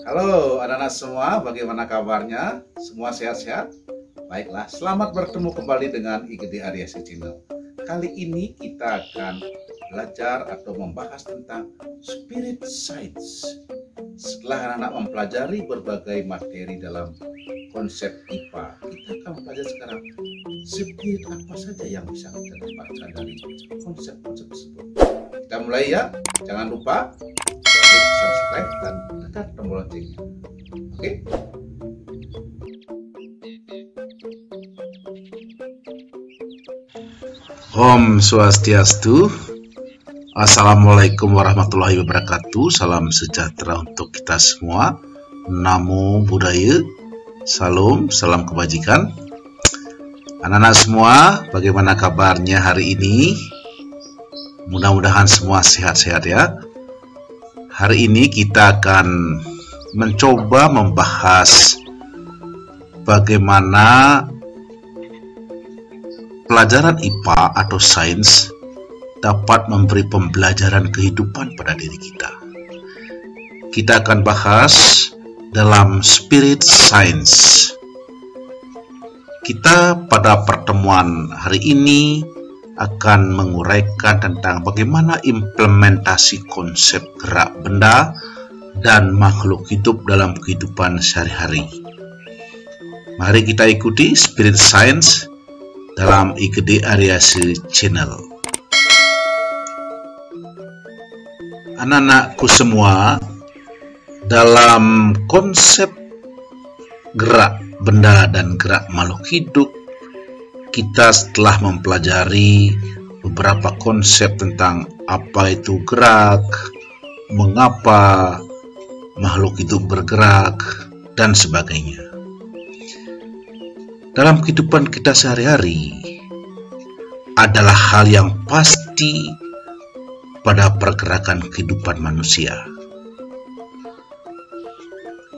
Halo anak-anak semua, bagaimana kabarnya? Semua sehat-sehat? Baiklah, selamat bertemu kembali dengan IGD Aryasi Channel. Kali ini kita akan belajar atau membahas tentang Spirit Science. Setelah anak-anak mempelajari berbagai materi dalam konsep IPA, kita akan belajar sekarang spirit apa saja yang bisa kita dapatkan dari konsep-konsep tersebut. Kita mulai ya, jangan lupa klik subscribe dan tekan tombol loncengnya. Oke? Om Swastiastu. Assalamualaikum warahmatullahi wabarakatuh. Salam sejahtera untuk kita semua. Namo Buddhaya. Salam, salam kebajikan. Anak-anak semua, bagaimana kabarnya hari ini? Mudah-mudahan semua sehat-sehat ya. Hari ini kita akan mencoba membahas bagaimana pelajaran IPA atau sains dapat memberi pembelajaran kehidupan pada diri kita. Kita akan bahas dalam Spirit Science. Kita pada pertemuan hari ini akan menguraikan tentang bagaimana implementasi konsep gerak benda dan makhluk hidup dalam kehidupan sehari-hari. Mari kita ikuti Spirit Science dalam IGD Aryasi Channel. Anak-anakku semua, dalam konsep gerak benda dan gerak makhluk hidup, kita setelah mempelajari beberapa konsep tentang apa itu gerak, mengapa makhluk hidup bergerak, dan sebagainya. Dalam kehidupan kita sehari-hari adalah hal yang pasti pada pergerakan kehidupan manusia.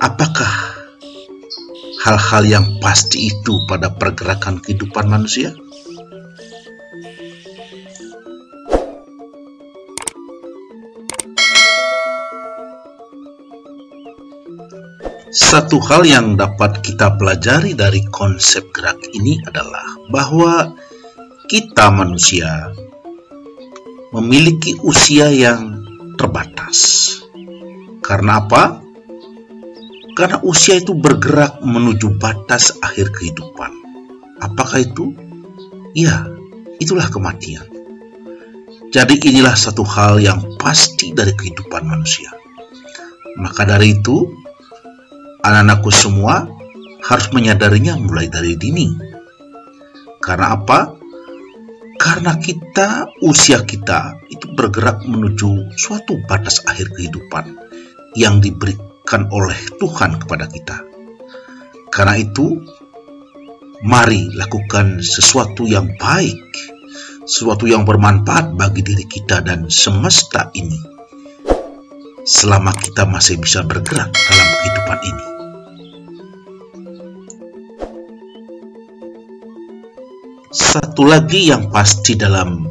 Apakah hal-hal yang pasti itu pada pergerakan kehidupan manusia? Satu hal yang dapat kita pelajari dari konsep gerak ini adalah bahwa kita manusia memiliki usia yang terbatas. Karena apa? Karena usia itu bergerak menuju batas akhir kehidupan. Apakah itu? Ya, itulah kematian. Jadi inilah satu hal yang pasti dari kehidupan manusia. Maka dari itu, anak-anakku semua harus menyadarinya mulai dari dini. Karena apa? Karena usia kita itu bergerak menuju suatu batas akhir kehidupan yang diberikan oleh Tuhan kepada kita. Karena itu, mari lakukan sesuatu yang baik, sesuatu yang bermanfaat bagi diri kita dan semesta ini, selama kita masih bisa bergerak dalam kehidupan ini. Satu lagi yang pasti dalam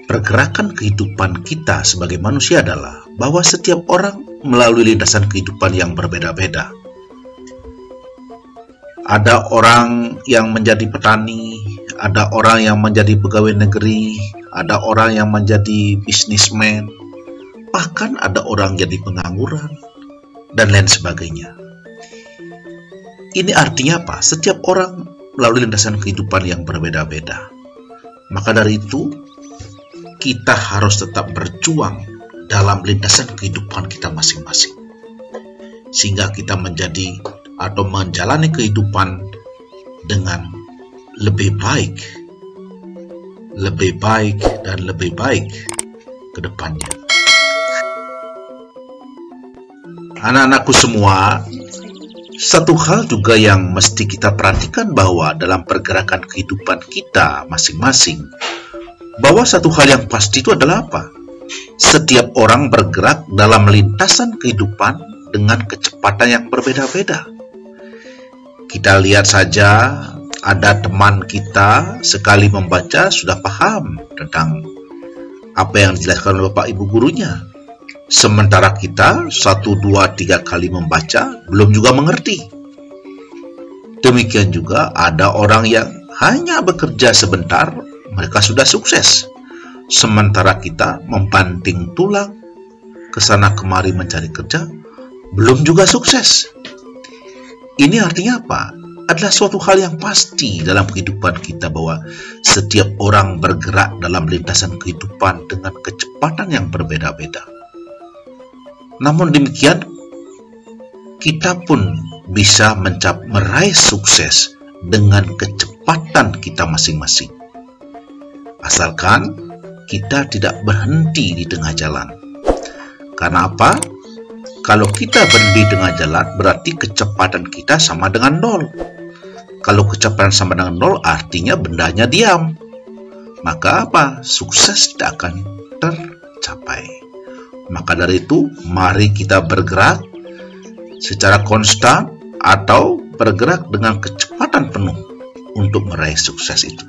pergerakan kehidupan kita sebagai manusia adalah bahwa setiap orang melalui lintasan kehidupan yang berbeda-beda. Ada orang yang menjadi petani, ada orang yang menjadi pegawai negeri, ada orang yang menjadi bisnismen, bahkan ada orang jadi pengangguran, dan lain sebagainya. Ini artinya apa? Setiap orang melalui lintasan kehidupan yang berbeda-beda. Maka dari itu, kita harus tetap berjuang dalam lintasan kehidupan kita masing-masing, sehingga kita menjadi atau menjalani kehidupan dengan lebih baik dan lebih baik ke depannya. Anak-anakku semua, satu hal juga yang mesti kita perhatikan bahwa dalam pergerakan kehidupan kita masing-masing, bahwa satu hal yang pasti itu adalah apa? Setiap orang bergerak dalam lintasan kehidupan dengan kecepatan yang berbeda-beda. Kita lihat saja, ada teman kita sekali membaca sudah paham tentang apa yang dijelaskan oleh Bapak Ibu gurunya. Sementara kita 1, 2, 3 kali membaca belum juga mengerti. Demikian juga ada orang yang hanya bekerja sebentar, mereka sudah sukses. Sementara kita membanting tulang ke sana kemari mencari kerja, belum juga sukses. Ini artinya apa? Adalah suatu hal yang pasti dalam kehidupan kita bahwa setiap orang bergerak dalam lintasan kehidupan dengan kecepatan yang berbeda-beda. Namun demikian, kita pun bisa meraih sukses dengan kecepatan kita masing-masing. Asalkan kita tidak berhenti di tengah jalan. Karena apa? Kalau kita berhenti di tengah jalan, berarti kecepatan kita sama dengan 0. Kalau kecepatan sama dengan 0, artinya bendanya diam. Maka apa? Sukses tidak akan tercapai. Maka dari itu, mari kita bergerak secara konstan atau bergerak dengan kecepatan penuh untuk meraih sukses itu.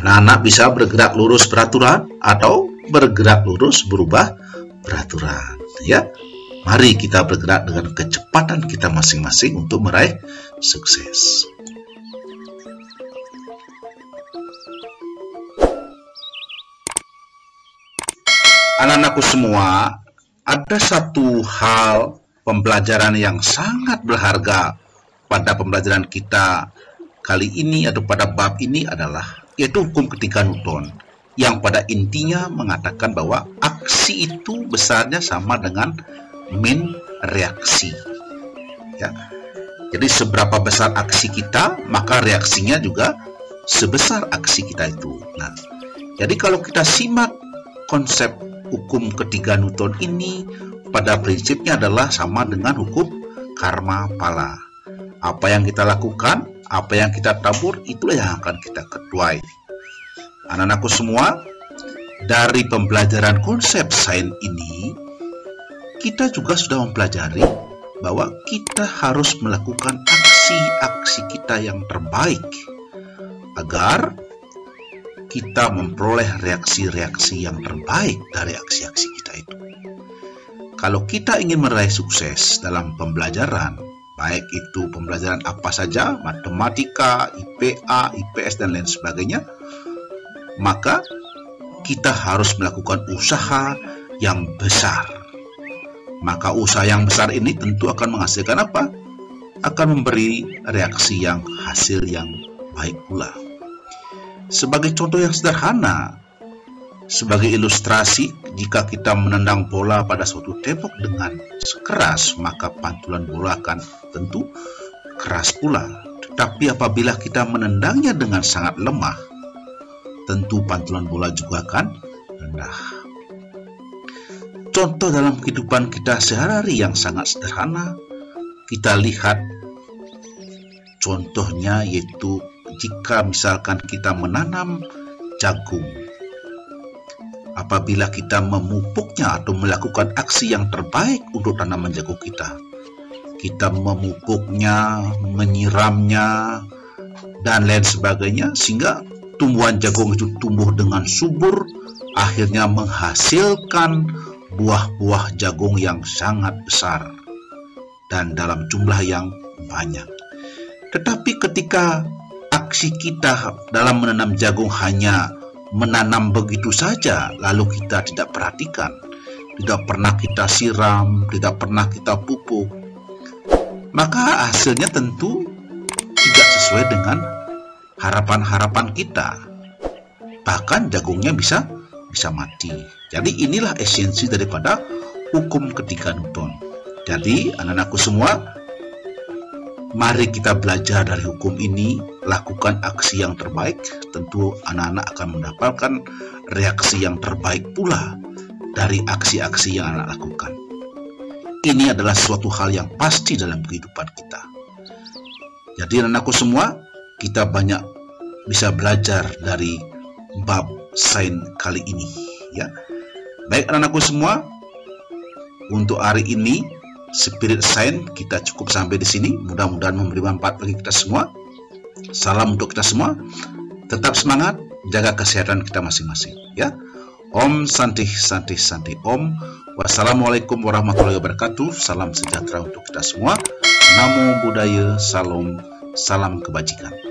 Anak-anak bisa bergerak lurus beraturan atau bergerak lurus berubah peraturan, ya. Mari kita bergerak dengan kecepatan kita masing-masing untuk meraih sukses. Anak-anakku semua, ada satu hal pembelajaran yang sangat berharga pada pembelajaran kita kali ini atau pada bab ini adalah yaitu hukum ketiga Newton, yang pada intinya mengatakan bahwa aksi itu besarnya sama dengan min reaksi. Ya. Jadi seberapa besar aksi kita, maka reaksinya juga sebesar aksi kita itu. Nah, jadi kalau kita simak konsep hukum ketiga Newton ini, pada prinsipnya adalah sama dengan hukum karma pala. Apa yang kita lakukan, apa yang kita tabur, itulah yang akan kita tuai. Anak-anakku semua, dari pembelajaran konsep sains ini, kita juga sudah mempelajari bahwa kita harus melakukan aksi-aksi kita yang terbaik agar kita memperoleh reaksi-reaksi yang terbaik dari aksi-aksi kita itu. Kalau kita ingin meraih sukses dalam pembelajaran, baik itu pembelajaran apa saja, matematika, IPA, IPS, dan lain sebagainya, maka kita harus melakukan usaha yang besar. Maka usaha yang besar ini tentu akan menghasilkan apa? Akan memberi reaksi yang hasil yang baik pula. Sebagai contoh yang sederhana, sebagai ilustrasi, jika kita menendang bola pada suatu tembok dengan keras, maka pantulan bola akan tentu keras pula. Tetapi apabila kita menendangnya dengan sangat lemah, tentu pantulan bola juga akan rendah. Contoh dalam kehidupan kita sehari-hari yang sangat sederhana, kita lihat contohnya yaitu jika misalkan kita menanam jagung. Apabila kita memupuknya atau melakukan aksi yang terbaik untuk tanaman jagung kita memupuknya, menyiramnya, dan lain sebagainya, sehingga tumbuhan jagung itu tumbuh dengan subur, akhirnya menghasilkan buah-buah jagung yang sangat besar dan dalam jumlah yang banyak. Tetapi ketika aksi kita dalam menanam jagung hanya menanam begitu saja, lalu kita tidak perhatikan, tidak pernah kita siram, tidak pernah kita pupuk, maka hasilnya tentu tidak sesuai dengan harapan-harapan kita. Bahkan jagungnya bisa mati. Jadi inilah esensi daripada hukum ketiga Newton. Jadi anak-anakku semua, mari kita belajar dari hukum ini, lakukan aksi yang terbaik, tentu anak-anak akan mendapatkan reaksi yang terbaik pula dari aksi-aksi yang anak lakukan. Ini adalah suatu hal yang pasti dalam kehidupan kita. Jadi anak-anakku semua, kita banyak bisa belajar dari bab sains kali ini, ya. Baik anak-anakku semua, untuk hari ini Spirit Sains kita cukup sampai di sini. Mudah-mudahan memberi manfaat bagi kita semua. Salam untuk kita semua. Tetap semangat, jaga kesehatan kita masing-masing, ya. Om Santi Santi Santi Om. Wassalamualaikum warahmatullahi wabarakatuh. Salam sejahtera untuk kita semua. Namo Buddhaya, salam kebajikan.